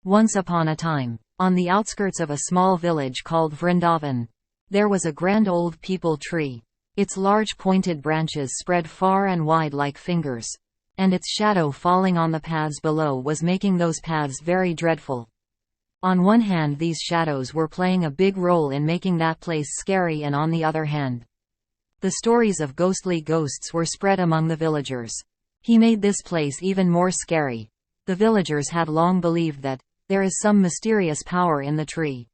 Once upon a time, on the outskirts of a small village called Vrindavan, there was a grand old peepal tree. Its large pointed branches spread far and wide like fingers, and its shadow falling on the paths below was making those paths very dreadful. On one hand, these shadows were playing a big role in making that place scary, and on the other hand, the stories of ghostly ghosts were spread among the villagers. He made this place even more scary. The villagers had long believed that there is some mysterious power in the tree.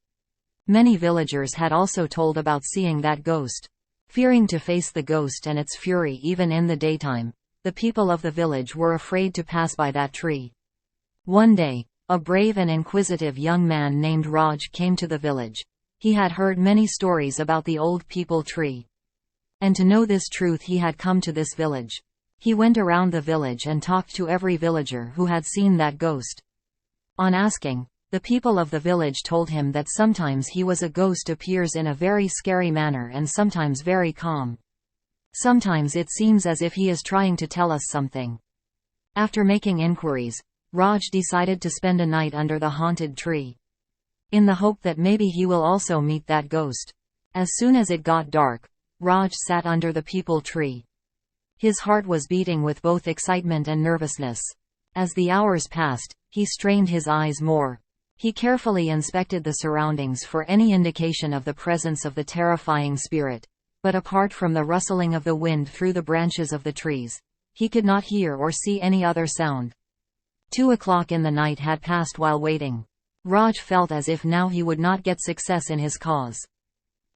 Many villagers had also told about seeing that ghost. Fearing to face the ghost and its fury even in the daytime, the people of the village were afraid to pass by that tree. One day, a brave and inquisitive young man named Raj came to the village. He had heard many stories about the old peepal tree, and to know this truth he had come to this village. He went around the village and talked to every villager who had seen that ghost. On asking, the people of the village told him that sometimes he was a ghost appears in a very scary manner and sometimes very calm. Sometimes it seems as if he is trying to tell us something. After making inquiries, Raj decided to spend a night under the haunted tree, in the hope that maybe he will also meet that ghost. As soon as it got dark, Raj sat under the peepal tree. His heart was beating with both excitement and nervousness. As the hours passed, he strained his eyes more. He carefully inspected the surroundings for any indication of the presence of the terrifying spirit, but apart from the rustling of the wind through the branches of the trees, he could not hear or see any other sound. 2 o'clock in the night had passed while waiting. Raj felt as if now he would not get success in his cause.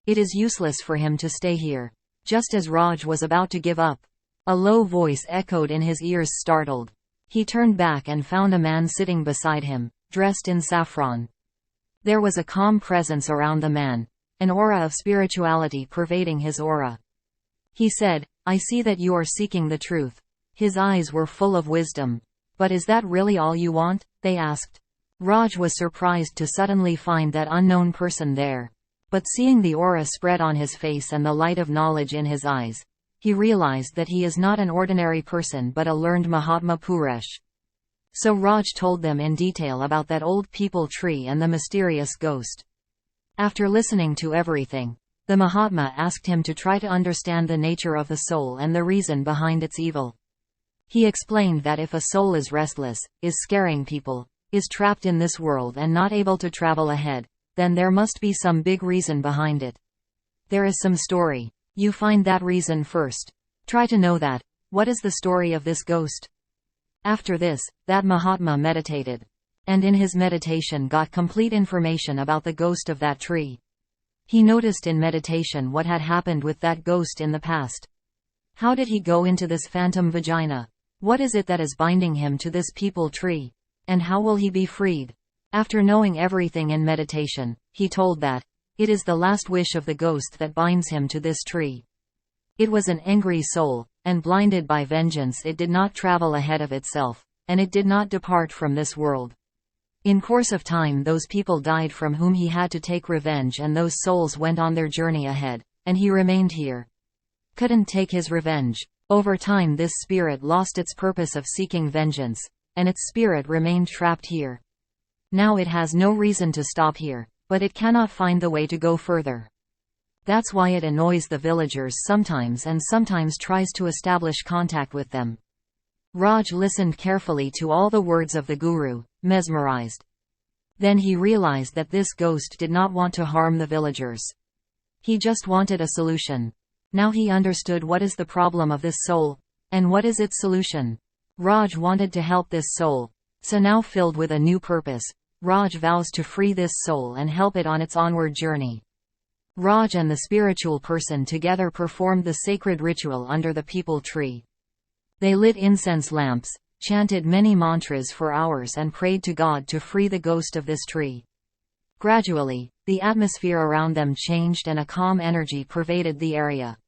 It is useless for him to stay here. Just as Raj was about to give up, a low voice echoed in his ears, startled. He turned back and found a man sitting beside him, dressed in saffron. There was a calm presence around the man, an aura of spirituality pervading his aura. He said, "I see that you are seeking the truth." His eyes were full of wisdom. "But is that really all you want?" they asked. Raj was surprised to suddenly find that unknown person there. But seeing the aura spread on his face and the light of knowledge in his eyes, he realized that he is not an ordinary person but a learned Mahatma Purush. So Raj told them in detail about that old peepal tree and the mysterious ghost. After listening to everything, the Mahatma asked him to try to understand the nature of the soul and the reason behind its evil. He explained that if a soul is restless, is scaring people, is trapped in this world and not able to travel ahead, then there must be some big reason behind it. There is some story. You find that reason first. Try to know that. What is the story of this ghost? After this, that Mahatma meditated, and in his meditation got complete information about the ghost of that tree. He noticed in meditation what had happened with that ghost in the past. How did he go into this phantom vagina? What is it that is binding him to this peepal tree? And how will he be freed? After knowing everything in meditation, he told that it is the last wish of the ghost that binds him to this tree. It was an angry soul, and blinded by vengeance it did not travel ahead of itself, and it did not depart from this world. In course of time those people died from whom he had to take revenge, and those souls went on their journey ahead, and he remained here. Couldn't take his revenge. Over time this spirit lost its purpose of seeking vengeance, and its spirit remained trapped here. Now it has no reason to stop here, but it cannot find the way to go further. That's why it annoys the villagers sometimes and sometimes tries to establish contact with them. Raj listened carefully to all the words of the guru, mesmerized. Then he realized that this ghost did not want to harm the villagers. He just wanted a solution. Now he understood what is the problem of this soul, and what is its solution. Raj wanted to help this soul. So now, filled with a new purpose, Raj vows to free this soul and help it on its onward journey. Raj and the spiritual person together performed the sacred ritual under the peepal tree. They lit incense lamps, chanted many mantras for hours and prayed to God to free the ghost of this tree. Gradually, the atmosphere around them changed and a calm energy pervaded the area.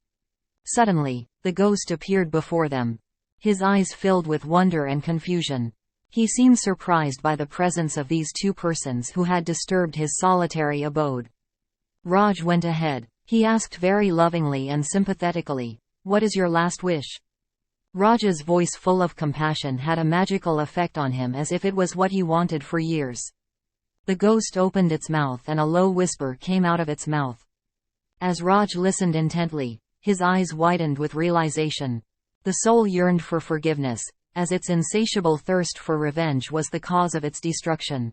Suddenly, the ghost appeared before them. His eyes filled with wonder and confusion. He seemed surprised by the presence of these two persons who had disturbed his solitary abode. Raj went ahead. He asked very lovingly and sympathetically, "What is your last wish?" Raj's voice, full of compassion, had a magical effect on him, as if it was what he wanted for years. The ghost opened its mouth and a low whisper came out of its mouth. As Raj listened intently, his eyes widened with realization. The soul yearned for forgiveness, as its insatiable thirst for revenge was the cause of its destruction.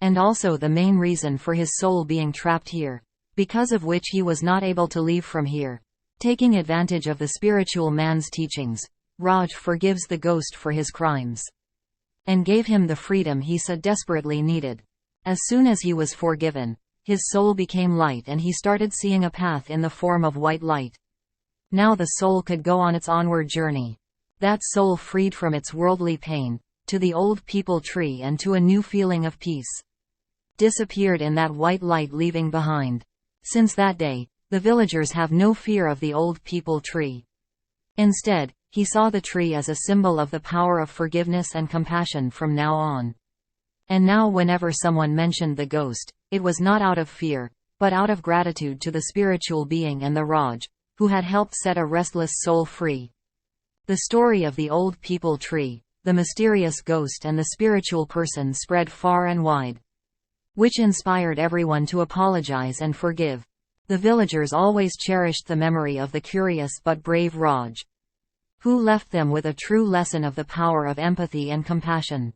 And also the main reason for his soul being trapped here, because of which he was not able to leave from here. Taking advantage of the spiritual man's teachings, Raj forgives the ghost for his crimes, and gave him the freedom he so desperately needed. As soon as he was forgiven, his soul became light and he started seeing a path in the form of white light. Now the soul could go on its onward journey. That soul freed from its worldly pain, to the old peepal tree and to a new feeling of peace, disappeared in that white light, leaving behind. Since that day, the villagers have no fear of the old peepal tree. Instead, he saw the tree as a symbol of the power of forgiveness and compassion from now on. And now whenever someone mentioned the ghost, it was not out of fear, but out of gratitude to the spiritual being and the Raj, who had helped set a restless soul free. The story of the old peepal tree, the mysterious ghost and the spiritual person spread far and wide, which inspired everyone to apologize and forgive. The villagers always cherished the memory of the curious but brave Raj, who left them with a true lesson of the power of empathy and compassion.